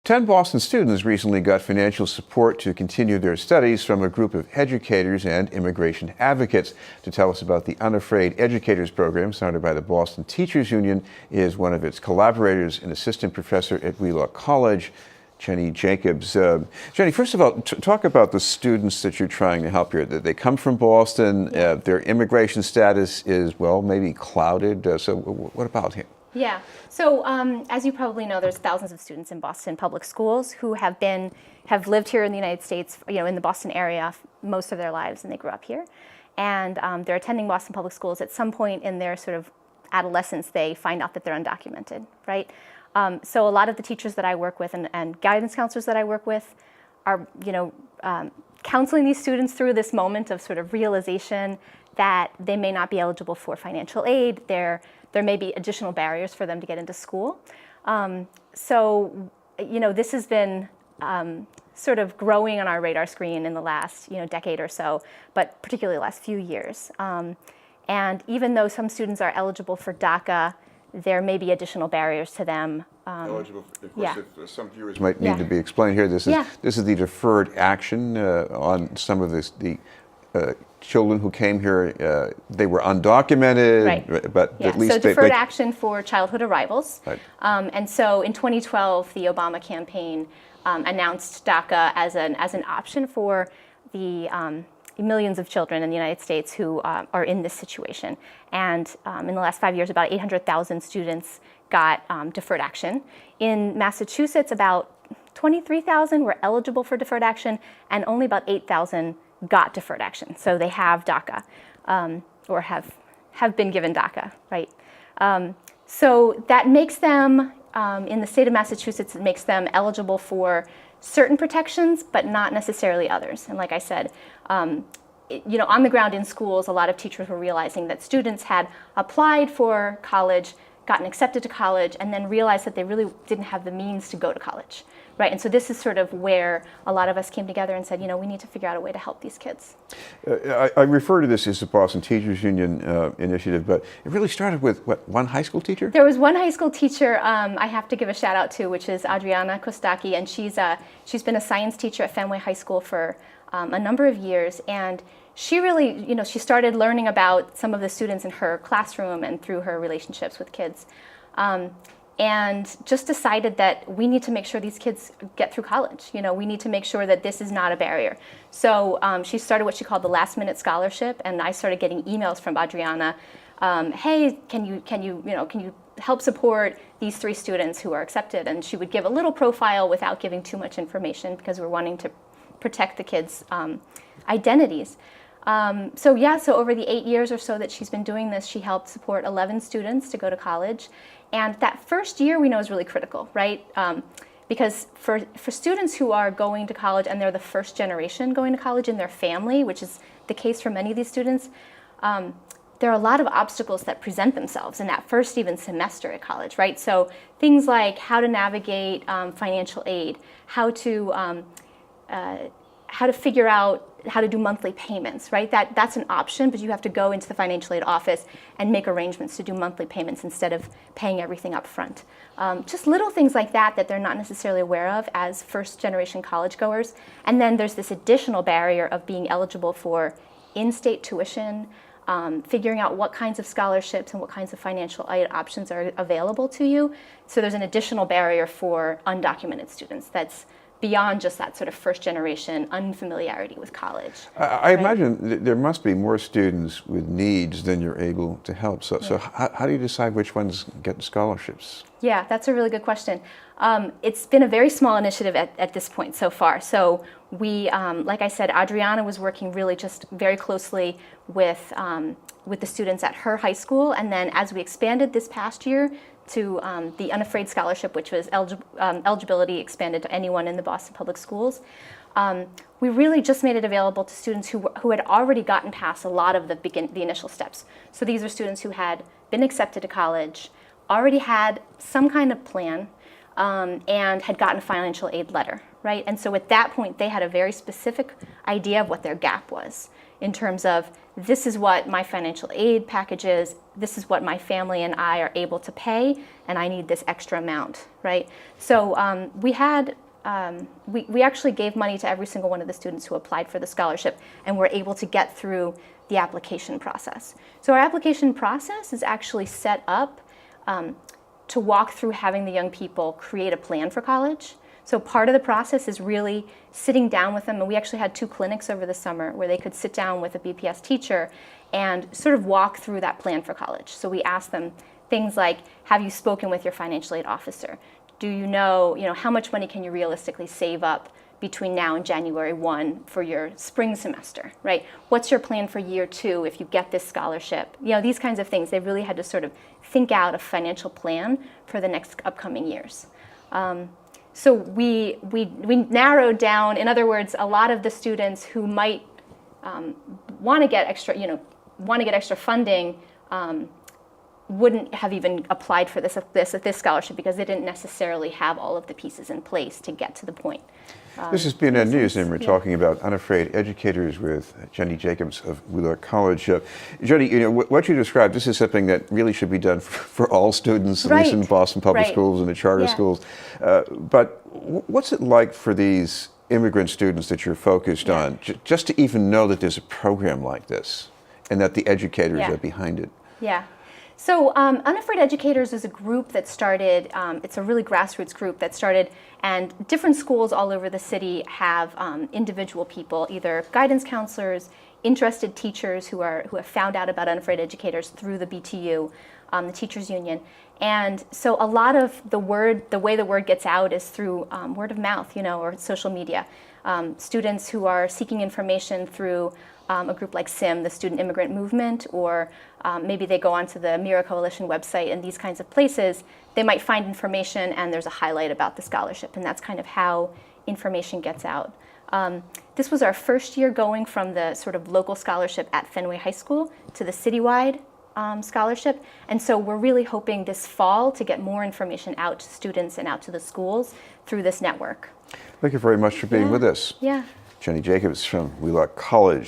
10 Boston students recently got financial support to continue their studies from a group of educators and immigration advocates. To tell us about the Unafraid Educators program started by the Boston Teachers Union is one of its collaborators, an assistant professor at Wheelock College, Jenny Jacobs. Jenny, first of all, talk about the students that you're trying to help here. They come from Boston. Their immigration status is, well, maybe clouded. So what about him? Yeah. So as you probably know, there's thousands of students in Boston public schools who have lived here in the United States, in the Boston area most of their lives, and they grew up here. And they're attending Boston public schools. At some point in their sort of adolescence, they find out that they're undocumented, right? So a lot of the teachers that I work with and guidance counselors that I work with are, counseling these students through this moment of sort of realization that they may not be eligible for financial aid. There may be additional barriers for them to get into school. So this has been sort of growing on our radar screen in the last decade or so, but particularly the last few years. And even though some students are eligible for DACA, there may be additional barriers to them. Eligible, of course, if some viewers might need to be explained here. This is the deferred action on some of the children who came here. They were undocumented, right. But at least so deferred action for childhood arrivals. Right. And so in 2012, the Obama campaign announced DACA as an option for the millions of children in the United States who are in this situation. And in the last 5 years, about 800,000 students got deferred action. In Massachusetts, about 23,000 were eligible for deferred action, and only about 8,000 got deferred action. So they have DACA, or have been given DACA, right? So that makes them, in the state of Massachusetts, it makes them eligible for certain protections, but not necessarily others. And like I said, on the ground in schools, a lot of teachers were realizing that students had applied for college, gotten accepted to college, and then realized that they really didn't have the means to go to college, right? And so this is sort of where a lot of us came together and said, we need to figure out a way to help these kids. I refer to this as the Boston Teachers Union initiative, but it really started with, one high school teacher? There was one high school teacher I have to give a shout out to, which is Adriana Kostaki, and she's been a science teacher at Fenway High School for a number of years, and she really, she started learning about some of the students in her classroom and through her relationships with kids. And just decided that we need to make sure these kids get through college. We need to make sure that this is not a barrier. So she started what she called the last minute scholarship, and I started getting emails from Adriana. Hey, can you help support these 3 students who are accepted? And she would give a little profile without giving too much information because we're wanting to protect the kids' identities. So over the 8 years or so that she's been doing this, she helped support 11 students to go to college. And that first year we know is really critical, right? Because for students who are going to college and they're the first generation going to college in their family, which is the case for many of these students, there are a lot of obstacles that present themselves in that first even semester at college, right? So things like how to navigate financial aid, how to figure out how to do monthly payments, right? That's an option, but you have to go into the financial aid office and make arrangements to do monthly payments instead of paying everything up front. Just little things like that they're not necessarily aware of as first-generation college goers. And then there's this additional barrier of being eligible for in-state tuition, figuring out what kinds of scholarships and what kinds of financial aid options are available to you. So there's an additional barrier for undocumented students that's beyond just that sort of first generation unfamiliarity with college. I imagine there must be more students with needs than you're able to help. So how do you decide which ones get scholarships? Yeah, that's a really good question. It's been a very small initiative at this point so far. So we, like I said, Adriana was working really just very closely with the students at her high school. And then as we expanded this past year to the Unafraid Scholarship, which was eligibility expanded to anyone in the Boston Public Schools, we really just made it available to students who had already gotten past a lot of the initial steps. So these are students who had been accepted to college, already had some kind of plan, and had gotten a financial aid letter, right? And so at that point, they had a very specific idea of what their gap was. in terms of this is what my financial aid package is, this is what my family and I are able to pay, and I need this extra amount, right? So we actually gave money to every single one of the students who applied for the scholarship and were able to get through the application process. So our application process is actually set up to walk through having the young people create a plan for college. So part of the process is really sitting down with them, and we actually had 2 clinics over the summer where they could sit down with a BPS teacher and sort of walk through that plan for college. So we asked them things like, have you spoken with your financial aid officer? Do you know, how much money can you realistically save up between now and January 1 for your spring semester, right? What's your plan for year 2 if you get this scholarship? These kinds of things. They really had to sort of think out a financial plan for the next upcoming years. So we narrowed down, in other words, a lot of the students who might want to get extra funding wouldn't have even applied for this scholarship because they didn't necessarily have all of the pieces in place to get to the point. This has been News, and we're talking about Unafraid Educators with Jenny Jacobs of Wheelock College. Jenny, what you described, this is something that really should be done for all students, at least in Boston public schools and the charter schools. But what's it like for these immigrant students that you're focused on, just to even know that there's a program like this and that the educators are behind it? Yeah. So Unafraid Educators is a group that started, it's a really grassroots group that started, and different schools all over the city have individual people, either guidance counselors, interested teachers who have found out about Unafraid Educators through the BTU, the teachers union. And so a lot of the way the word gets out is through word of mouth, or social media. Students who are seeking information through a group like SIM, the Student Immigrant Movement, or maybe they go onto the Mira Coalition website and these kinds of places, they might find information and there's a highlight about the scholarship, and that's kind of how information gets out. This was our first year going from the sort of local scholarship at Fenway High School to the citywide scholarship, and so we're really hoping this fall to get more information out to students and out to the schools through this network. Thank you very much for being with us. Yeah. Jenny Jacobs from Wheelock College.